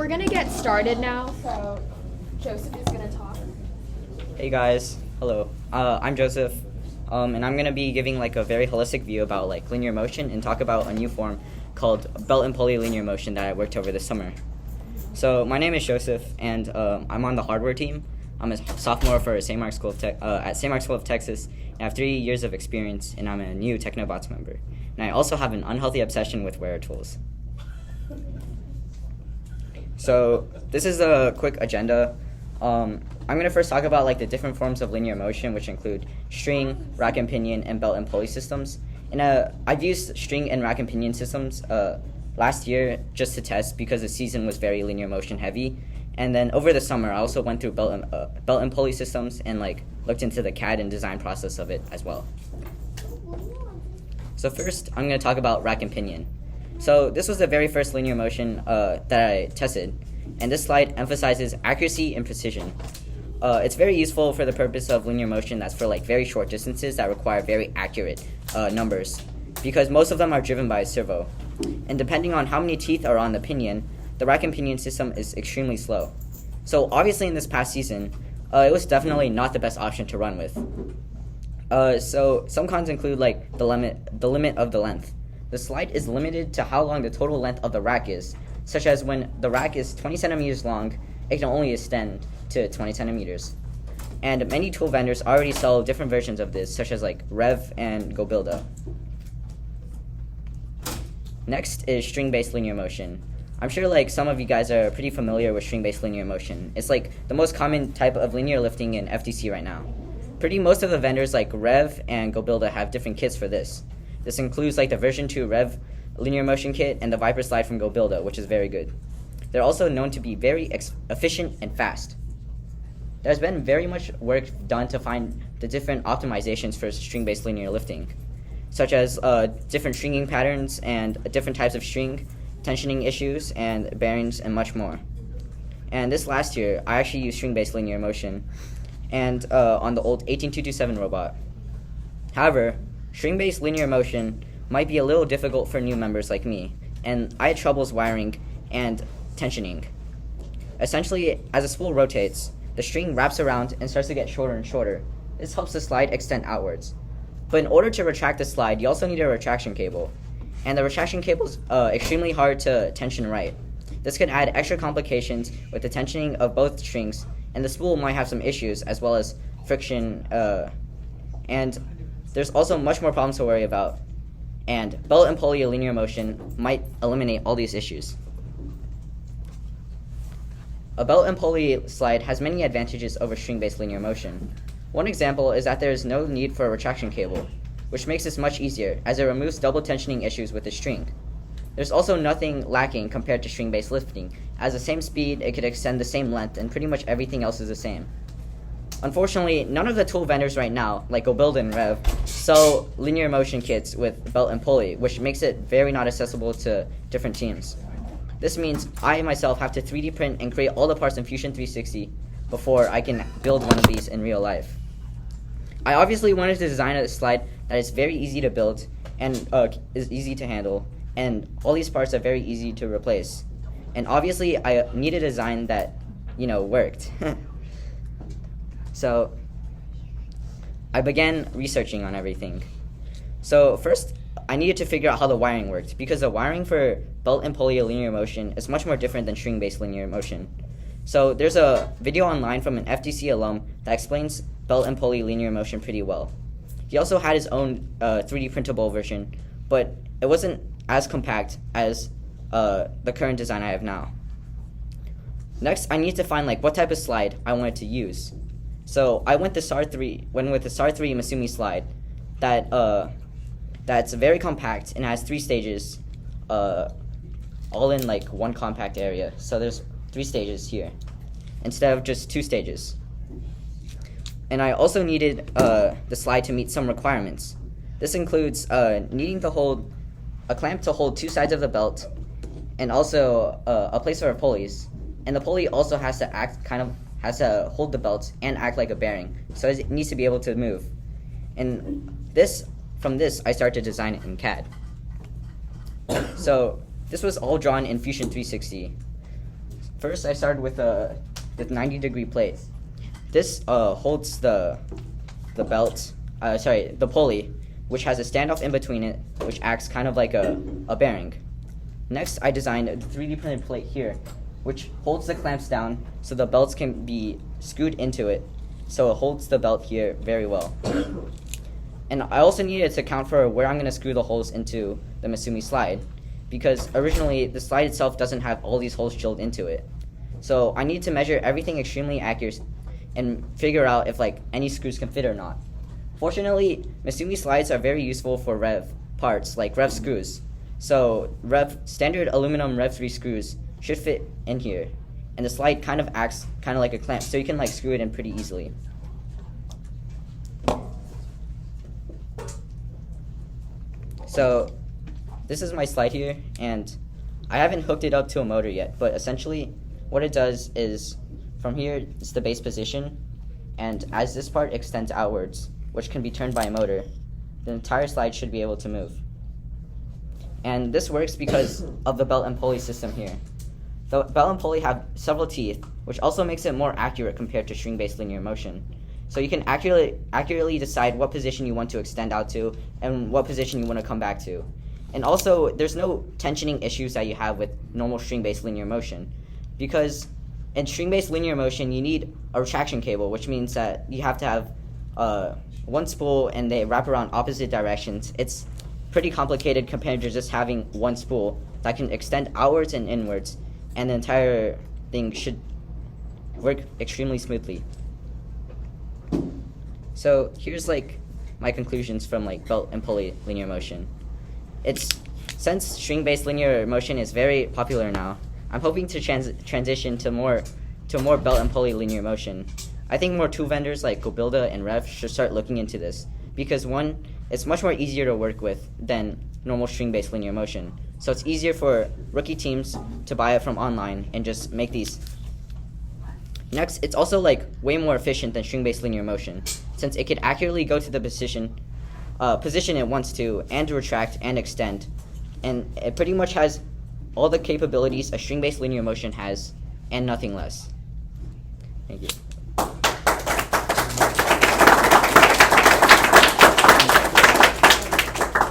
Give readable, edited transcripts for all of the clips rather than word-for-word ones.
we're gonna get started now. So Joseph is gonna talk. Hey guys, hello. I'm Joseph, and I'm gonna be giving like a very holistic view about like linear motion and talk about a new form called belt and pulley linear motion that I worked over this summer. So my name is Joseph, and I'm on the hardware team. I'm a sophomore for at St. Mark's School of Texas, and I have 3 years of experience, and I'm a new Technobots member. And I also have an unhealthy obsession with wear tools. So this is a quick agenda. I'm going to first talk about like the different forms of linear motion, which include string, rack and pinion, and belt and pulley systems. And I've used string and rack and pinion systems last year just to test because the season was very linear motion heavy. And then over the summer, I also went through belt and pulley systems and like looked into the CAD and design process of it as well. So first, I'm going to talk about rack and pinion. So this was the very first linear motion that I tested, and this slide emphasizes accuracy and precision. It's very useful for the purpose of linear motion that's for like very short distances that require very accurate numbers, because most of them are driven by a servo. And depending on how many teeth are on the pinion, the rack and pinion system is extremely slow. So obviously in this past season, it was definitely not the best option to run with. So some cons include like the limit of the length. The slide is limited to how long the total length of the rack is, such as when the rack is 20 centimeters long, it can only extend to 20 centimeters. And many tool vendors already sell different versions of this, such as like Rev and GoBuilda. Next is string-based linear motion. I'm sure like some of you guys are pretty familiar with string-based linear motion. It's like the most common type of linear lifting in FTC right now. Most of the vendors like Rev and GoBuilda have different kits for this. This includes like the version 2 Rev linear motion kit and the Viper slide from GoBuilda, which is very good. They're also known to be very efficient and fast. There's been very much work done to find the different optimizations for string-based linear lifting, such as different stringing patterns and different types of string, tensioning issues, and bearings, and much more. And this last year, I actually used string-based linear motion and on the old 18227 robot. However, string-based linear motion might be a little difficult for new members like me, and I had troubles wiring and tensioning. Essentially, as a spool rotates, the string wraps around and starts to get shorter and shorter. This helps the slide extend outwards. But in order to retract the slide, you also need a retraction cable. And the retraction cable is extremely hard to tension right. This could add extra complications with the tensioning of both strings, and the spool might have some issues as well as friction, and there's also much more problems to worry about. And belt and pulley linear motion might eliminate all these issues. A belt and pulley slide has many advantages over string-based linear motion. One example is that there is no need for a retraction cable, which makes this much easier as it removes double tensioning issues with the string. There's also nothing lacking compared to string-based lifting, as the same speed, it could extend the same length, and pretty much everything else is the same. Unfortunately, none of the tool vendors right now, like GoBuilda and Rev, sell linear motion kits with belt and pulley, which makes it very not accessible to different teams. This means I myself have to 3D print and create all the parts in Fusion 360 before I can build one of these in real life. I obviously wanted to design a slide that is very easy to build and is easy to handle, and all these parts are very easy to replace. And obviously, I need a design that, worked. So I began researching on everything. So first, I needed to figure out how the wiring worked, because the wiring for belt and pulley linear motion is much more different than string-based linear motion. So there's a video online from an FTC alum that explains belt and pulley linear motion pretty well. He also had his own 3D printable version, but it wasn't as compact as the current design I have now. Next, I need to find what type of slide I wanted to use. So I went with the SAR3 Masumi slide that's very compact and has 3 stages, all in one compact area. So there's 3 stages here instead of just 2 stages. And I also needed the slide to meet some requirements. This includes needing to hold a clamp to hold 2 sides of the belt, and also a place for pulleys. And the pulley also has to hold the belt and act like a bearing, so it needs to be able to move. And from this, I started to design it in CAD. So this was all drawn in Fusion 360. First, I started with the 90-degree plate. This holds the belt, the pulley, which has a standoff in between it, which acts kind of like a bearing. Next, I designed a 3D printed plate here, which holds the clamps down so the belts can be screwed into it, so it holds the belt here very well. And I also needed to account for where I'm going to screw the holes into the Masumi slide, because originally the slide itself doesn't have all these holes drilled into it. So I need to measure everything extremely accurate and figure out if like any screws can fit or not. Fortunately, Masumi slides are very useful for rev parts like rev screws. So standard aluminum rev 3 screws should fit in here, and the slide kind of acts kind of like a clamp, so you can like screw it in pretty easily. So this is my slide here, and I haven't hooked it up to a motor yet, but essentially what it does is from here it's the base position, and as this part extends outwards, which can be turned by a motor, the entire slide should be able to move. And this works because of the belt and pulley system here. The belt and pulley have several teeth, which also makes it more accurate compared to string-based linear motion. So you can accurately decide what position you want to extend out to and what position you want to come back to. And also, there's no tensioning issues that you have with normal string-based linear motion, because in string-based linear motion, you need a retraction cable, which means that you have to have one spool and they wrap around opposite directions. It's pretty complicated compared to just having one spool that can extend outwards and inwards, and the entire thing should work extremely smoothly. So here's like my conclusions from like belt and pulley linear motion. Since string-based linear motion is very popular now, I'm hoping to transition to more belt and pulley linear motion. I think more tool vendors like GoBuilda and Rev should start looking into this, because one, it's much more easier to work with than normal string-based linear motion. So it's easier for rookie teams to buy it from online and just make these. Next, it's also like way more efficient than string-based linear motion, since it could accurately go to the position it wants to, and retract and extend. And it pretty much has all the capabilities a string-based linear motion has, and nothing less. Thank you.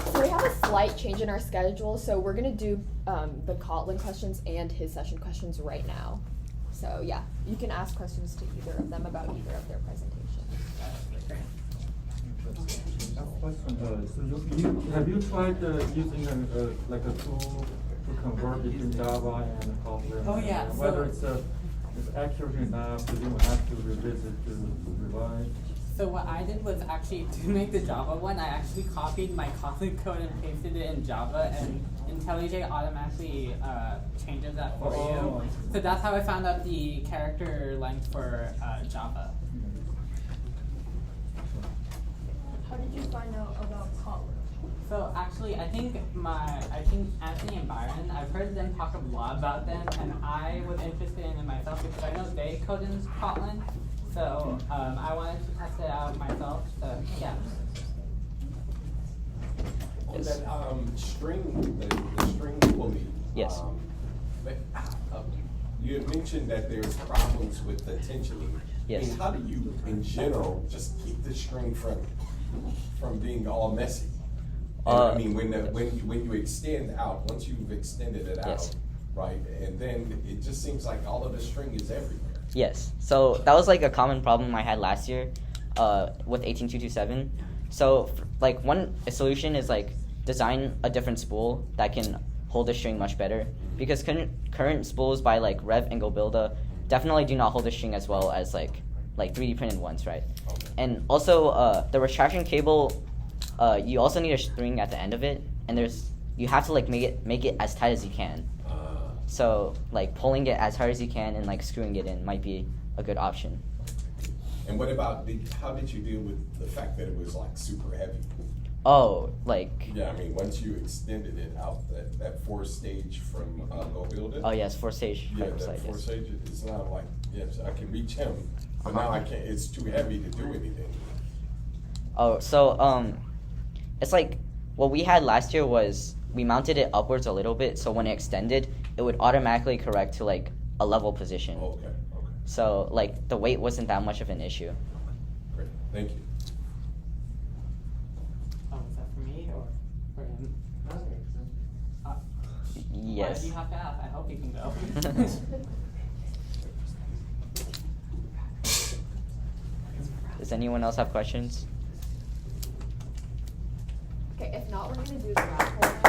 So we have a slight change in our schedule, so we're going to do the Kotlin questions and his session questions right now. So yeah, you can ask questions to either of them about either of their presentations. So have you tried using a tool to convert between Java and Kotlin? Oh yeah. Whether it's accurate enough that you will have to revisit to revise. So what I did was actually to make the Java one, I actually copied my Kotlin code and pasted it in Java, and IntelliJ automatically changes that for you. So that's how I found out the character length for Java. How did you find out about Kotlin? So actually, I think Anthony and Byron, I've heard them talk a lot about them, and I was interested in it myself because I know they code in Kotlin. So I wanted to test it out myself. So yeah. On that the string pulley. Yes. You had mentioned that there's problems with the tensioning. Yes. I mean, how do you, in general, just keep the string from being all messy? And I mean, when you extend out, once you've extended it out, yes. right, and then it just seems like all of the string is everywhere. Yes. So that was like a common problem I had last year with 18227. So like one solution is like design a different spool that can hold the string much better, because current spools by like Rev and GoBuilda definitely do not hold the string as well as like 3D printed ones, right? Okay. And also the retraction cable, you also need a string at the end of it, and you have to like make it as tight as you can. So like pulling it as hard as you can and like screwing it in might be a good option. And what about how did you deal with the fact that it was like super heavy? Oh, like. Yeah, I mean, once you extended it out, that 4-stage from GoBuilda. Oh yes, 4-stage. Yeah, that 4-stage, it's not like, yes, I can reach him, but now I can't, it's too heavy to do anything. Oh, so it's like what we had last year was we mounted it upwards a little bit, so when it extended, it would automatically correct to like a level position. Oh, okay, okay. So like the weight wasn't that much of an issue. Great, thank you. Oh, is that for me or for him? Why Yes. do you have to ask? I hope you can go. Does anyone else have questions? Okay, if not, we're gonna do the raffle